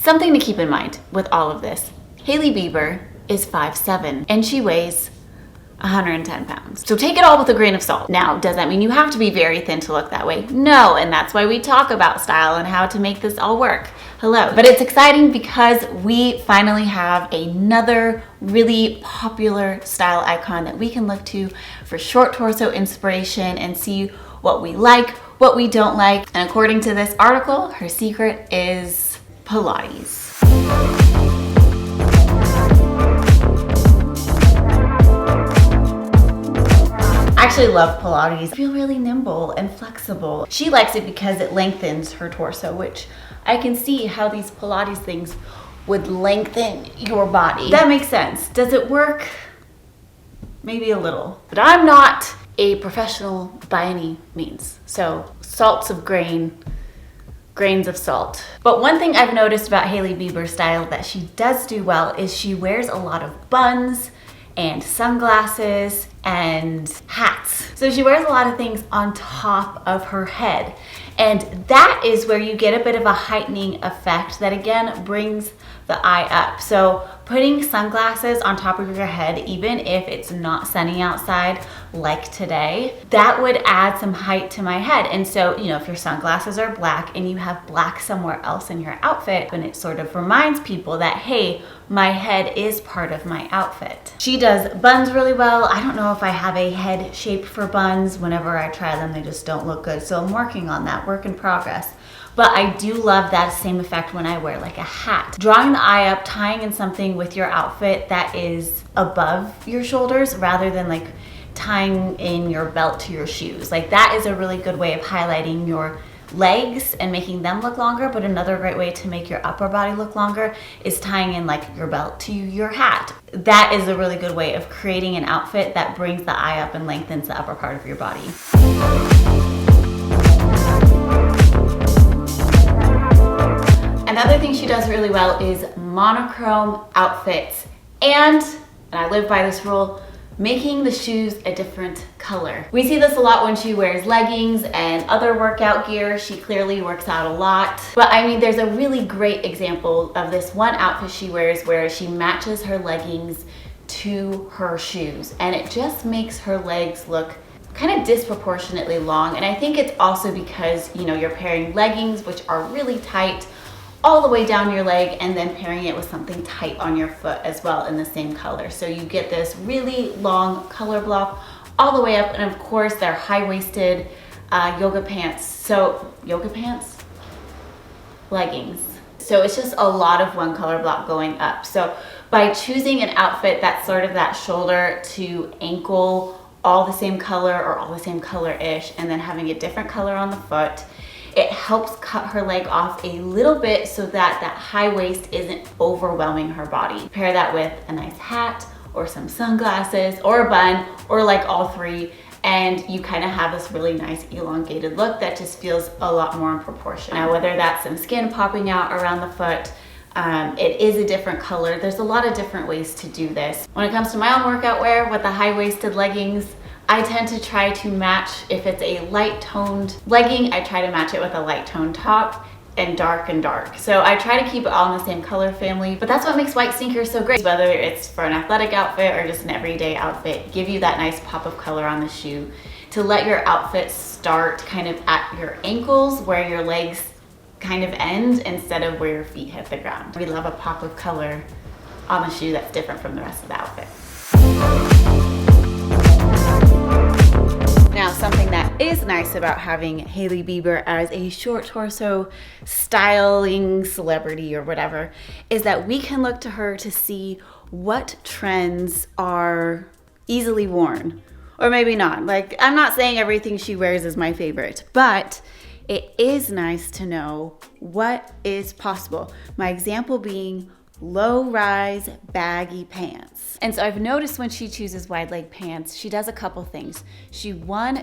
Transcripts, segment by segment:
Something to keep in mind with all of this, Hailey Bieber is 5'7" and she weighs 110 pounds. So take it all with a grain of salt. Now, does that mean you have to be very thin to look that way? No, and that's why we talk about style and how to make this all work. Hello. But it's exciting because we finally have another really popular style icon that we can look to for short torso inspiration and see what we like, what we don't like. And according to this article, her secret is Pilates. I actually love Pilates. I feel really nimble and flexible. She likes it because it lengthens her torso, which I can see how these Pilates things would lengthen your body. That makes sense. Does it work? Maybe a little. But I'm not a professional by any means. So salts of grains of salt. But one thing I've noticed about Hailey Bieber's style that she does do well is she wears a lot of buns and sunglasses and hats. So she wears a lot of things on top of her head. And that is where you get a bit of a heightening effect that again brings the eye up. So putting sunglasses on top of your head, even if it's not sunny outside like today, that would add some height to my head. And so, you know, if your sunglasses are black and you have black somewhere else in your outfit, then it sort of reminds people that, hey, my head is part of my outfit. She does buns really well. I don't know if I have a head shape for buns. Whenever I try them, they just don't look good. So I'm working on that, work in progress. But I do love that same effect when I wear like a hat. Drawing the eye up, tying in something with your outfit that is above your shoulders rather than like tying in your belt to your shoes. Like that is a really good way of highlighting your legs and making them look longer. But another great way to make your upper body look longer is tying in like your belt to your hat. That is a really good way of creating an outfit that brings the eye up and lengthens the upper part of your body. Another thing she does really well is monochrome outfits. And I live by this rule, making the shoes a different color. We see this a lot when she wears leggings and other workout gear. She clearly works out a lot. But I mean, there's a really great example of this one outfit she wears where she matches her leggings to her shoes. And it just makes her legs look kind of disproportionately long. And I think it's also because, you know, you're pairing leggings, which are really tight, all the way down your leg, and then pairing it with something tight on your foot as well in the same color. So you get this really long color block all the way up. And of course they're high-waisted yoga pants. So yoga pants? Leggings. So it's just a lot of one color block going up. So by choosing an outfit that's sort of that shoulder to ankle, all the same color or all the same color-ish, and then having a different color on the foot, it helps cut her leg off a little bit so that that high waist isn't overwhelming her body. Pair that with a nice hat or some sunglasses or a bun or like all three, and you kind of have this really nice elongated look that just feels a lot more in proportion. Now, whether that's some skin popping out around the foot, it is a different color. There's a lot of different ways to do this. When it comes to my own workout wear with the high-waisted leggings, I tend to try to match, if it's a light toned legging, I try to match it with a light toned top and dark. So I try to keep it all in the same color family, but that's what makes white sneakers so great. Whether it's for an athletic outfit or just an everyday outfit, give you that nice pop of color on the shoe to let your outfit start kind of at your ankles where your legs kind of end instead of where your feet hit the ground. We love a pop of color on the shoe that's different from the rest of the outfit. Now, something that is nice about having Hailey Bieber as a short torso styling celebrity or whatever is that we can look to her to see what trends are easily worn, or maybe not. Like, I'm not saying everything she wears is my favorite, but it is nice to know what is possible. My example being low-rise baggy pants. And so I've noticed when she chooses wide leg pants, she does a couple things. She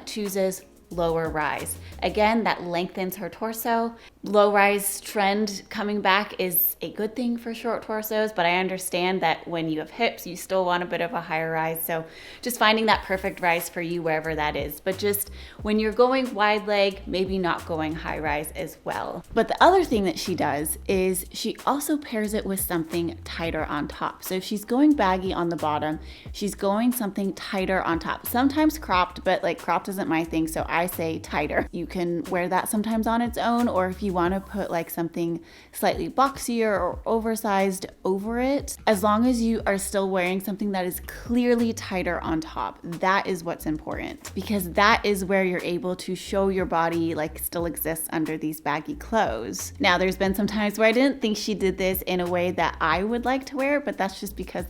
chooses lower rise. Again, that lengthens her torso, low-rise trend coming back is a good thing for short torsos, but I understand that when you have hips, you still want a bit of a higher rise. So just finding that perfect rise for you wherever that is. But just when you're going wide leg, maybe not going high rise as well. But the other thing that she does is she also pairs it with something tighter on top. So if she's going baggy on the bottom, she's going something tighter on top. Sometimes cropped, but like cropped isn't my thing, so I say tighter. You can wear that sometimes on its own, or if you want to put like something slightly boxier or oversized over it, as long as you are still wearing something that is clearly tighter on top. That is what's important, because that is where you're able to show your body like still exists under these baggy clothes. Now, there's been some times where I didn't think she did this in a way that I would like to wear, but that's just because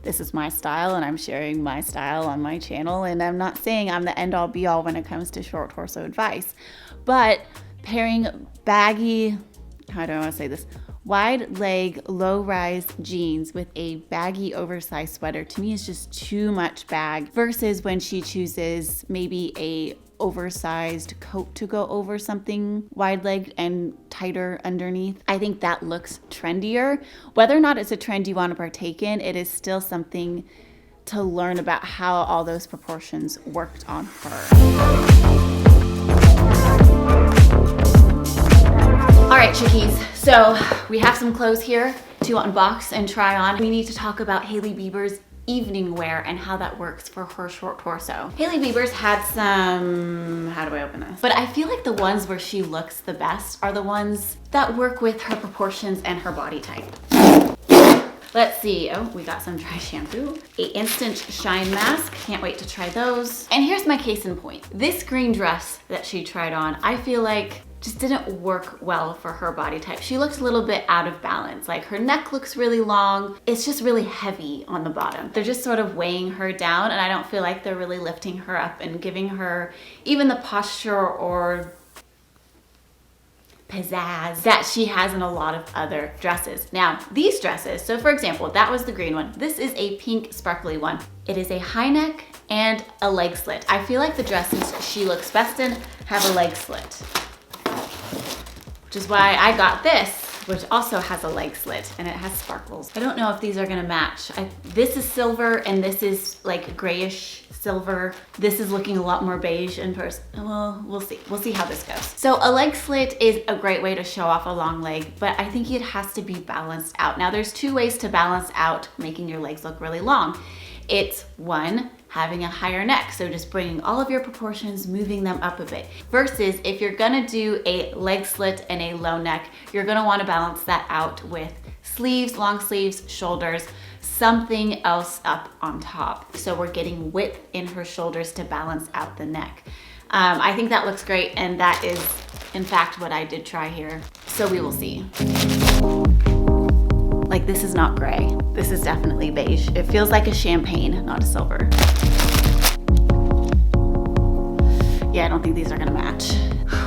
this is my style and I'm sharing my style on my channel, and I'm not saying I'm the end all be all when it comes to short torso advice. But pairing baggy, how do I want to say this? Wide leg, low rise jeans with a baggy oversized sweater to me is just too much bag, versus when she chooses maybe a oversized coat to go over something wide leg and tighter underneath. I think that looks trendier. Whether or not it's a trend you want to partake in, it is still something to learn about how all those proportions worked on her. All right, chickies, so we have some clothes here to unbox and try on. We need to talk about Hailey Bieber's evening wear and how that works for her short torso. Hailey Bieber's had some, how do I open this? But I feel like the ones where she looks the best are the ones that work with her proportions and her body type. Let's see, oh, we got some dry shampoo, a instant shine mask, can't wait to try those. And here's my case in point. This green dress that she tried on, I feel like just didn't work well for her body type. She looks a little bit out of balance. Like her neck looks really long. It's just really heavy on the bottom. They're just sort of weighing her down, and I don't feel like they're really lifting her up and giving her even the posture or pizzazz that she has in a lot of other dresses. Now, these dresses, so for example, that was the green one. This is a pink sparkly one. It is a high neck and a leg slit. I feel like the dresses she looks best in have a leg slit, which is why I got this, which also has a leg slit and it has sparkles. I don't know if these are gonna match. This is silver and this is like grayish silver. This is looking a lot more beige in person. Well, we'll see. We'll see how this goes. So a leg slit is a great way to show off a long leg, but I think it has to be balanced out. Now there's two ways to balance out making your legs look really long. It's one, having a higher neck, so just bringing all of your proportions, moving them up a bit. Versus if you're gonna do a leg slit and a low neck, you're gonna wanna balance that out with sleeves, long sleeves, shoulders, something else up on top. So we're getting width in her shoulders to balance out the neck. I think that looks great, and that is in fact what I did try here. So we will see. Like, this is not gray. This is definitely beige. It feels like a champagne, not a silver. Yeah, I don't think these are gonna match.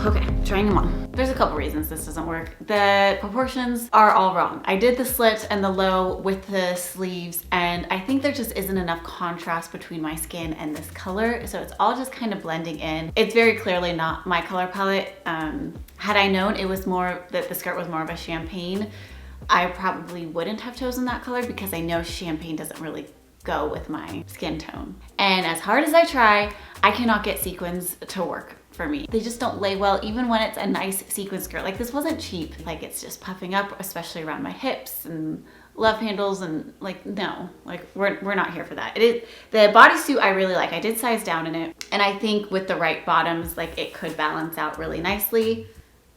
Okay, trying them on. There's a couple reasons this doesn't work. The proportions are all wrong. I did the slit and the low with the sleeves, and I think there just isn't enough contrast between my skin and this color, so it's all just kind of blending in. It's very clearly not my color palette. Had I known it was more, that the skirt was more of a champagne, I probably wouldn't have chosen that color, because I know champagne doesn't really go with my skin tone. And as hard as I try, I cannot get sequins to work for me. They just don't lay well, even when it's a nice sequin skirt. Like, this wasn't cheap. Like, it's just puffing up, especially around my hips and love handles, and like, no, like we're not here for that. The bodysuit I really like. I did size down in it, and I think with the right bottoms, like, it could balance out really nicely.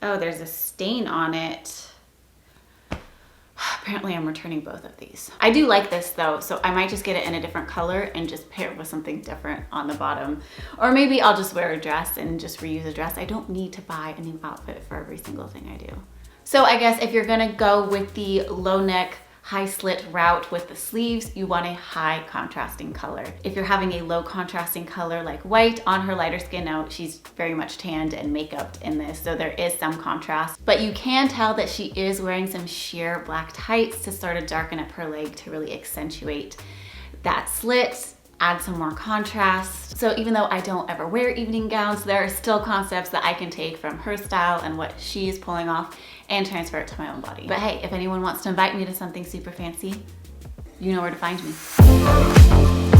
Oh, there's a stain on it. Apparently I'm returning both of these. I do like this though, so I might just get it in a different color and just pair it with something different on the bottom. Or maybe I'll just wear a dress and just reuse a dress. I don't need to buy a new outfit for every single thing I do. So I guess if you're gonna go with the low neck, high slit route with the sleeves, you want a high contrasting color. If you're having a low contrasting color like white on her lighter skin, now she's very much tanned and makeuped in this, so there is some contrast, but you can tell that she is wearing some sheer black tights to sort of darken up her leg to really accentuate that slit. add some more contrast. So even though I don't ever wear evening gowns, there are still concepts that I can take from her style and what she is pulling off and transfer it to my own body. But hey, if anyone wants to invite me to something super fancy, you know where to find me.